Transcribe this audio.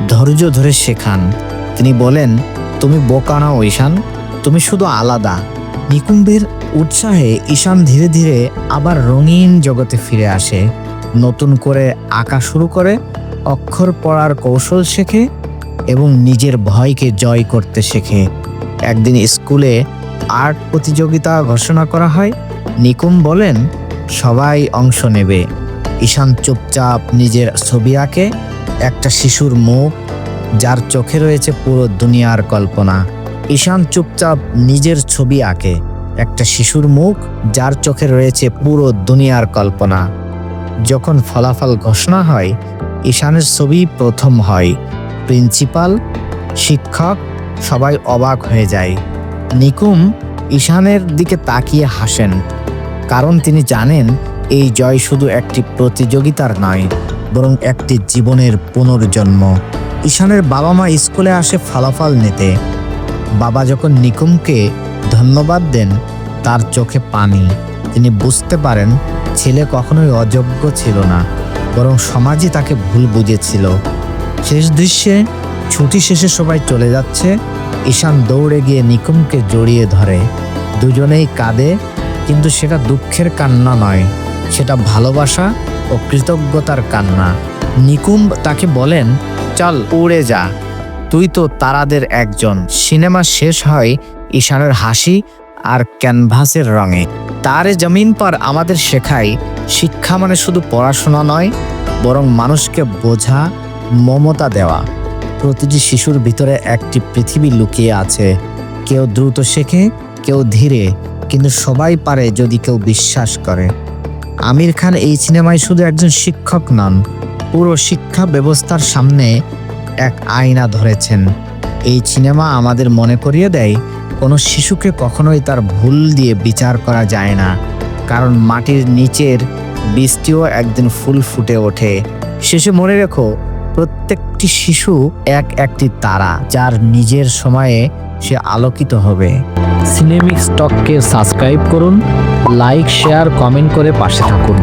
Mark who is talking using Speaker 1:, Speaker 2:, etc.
Speaker 1: ধৈর্য ধরে শেখান। তিনি বলেন, তুমি বোকা নও ঈশান, তুমি শুধু আলাদা। নিকুম্বের উৎসাহে ঈশান ধীরে ধীরে আবার রঙিন জগতে ফিরে আসে। নতুন করে আঁকা শুরু করে, অক্ষর পড়ার কৌশল শেখে এবং নিজের ভয়কে জয় করতে শেখে। একদিন স্কুলে আর্ট প্রতিযোগিতা ঘোষণা করা হয়। নিকুম বলেন, সবাই অংশ নেবে। ঈশান চুপচাপ নিজের ছবি আঁকে, একটা শিশুর মুখ যার চোখে রয়েছে পুরো দুনিয়ার কল্পনা। ঈশান চুপচাপ নিজের ছবি আঁকে, একটা শিশুর মুখ যার চোখে রয়েছে পুরো দুনিয়ার কল্পনা। যখন ফলাফল ঘোষণা হয়, ঈশানের ছবি প্রথম হয়। প্রিন্সিপাল, শিক্ষক সবাই অবাক হয়ে যায়। নিকুম ঈশানের দিকে তাকিয়ে হাসেন, কারণ তিনি জানেন এই জয় শুধু একটি প্রতিযোগিতার নয়, বরং একটি জীবনের পুনর্জন্ম। ঈশানের বাবা মা স্কুলে আসে ফলাফল নিতে। বাবা যখন নিকুমকে ধন্যবাদ দেন, তার চোখে পানি। তিনি বুঝতে পারেন ছেলে কখনোই অযোগ্য ছিল না, বরং সমাজই তাকে ভুল বুঝেছিল। শেষ দৃশ্যে ছুটি শেষে সবাই চলে যাচ্ছে। ঈশান দৌড়ে গিয়ে নিকুমকে জড়িয়ে ধরে। দুজনেই কাঁদে, কিন্তু সেটা দুঃখের কান্না নয়, সেটা ভালোবাসা ও কৃতজ্ঞতার কান্না। নিকুম তাকে বলেন, চল উড়ে যা, তুই তো তারাদের একজন। সিনেমা শেষ হয় ঈশানের হাসি আর ক্যানভাসের রঙে। তারে জমিন পর আমাদের শেখায়, শিক্ষা মানে শুধু পড়াশোনা নয়, বরং মানুষকে বোঝা, মমতা দেওয়া। প্রতিটি শিশুর ভিতরে একটি পৃথিবী লুকিয়ে আছে। কেউ দ্রুত শেখে, কেউ ধীরে, কিন্তু সবাই পারে যদি কেউ বিশ্বাস করে। আমির খান এই সিনেমায় শুধু একজন শিক্ষক নন, পুরো শিক্ষা ব্যবস্থার সামনে এক আয়না ধরেছেন। এই সিনেমা আমাদের মনে করিয়ে দেয়, কোনো শিশুকে কখনোই তার ভুল দিয়ে বিচার করা যায় না, কারণ মাটির নিচের বীজটিও একদিন ফুল ফুটে ওঠে। শেষে মনে রেখো, প্রত্যেকটি শিশু একটি তারা, যার নিজের সময়ে সে আলোকিত হবে। সিনেমিক স্টককে সাবস্ক্রাইব করুন, লাইক, শেয়ার, কমেন্ট করে পাশে থাকুন।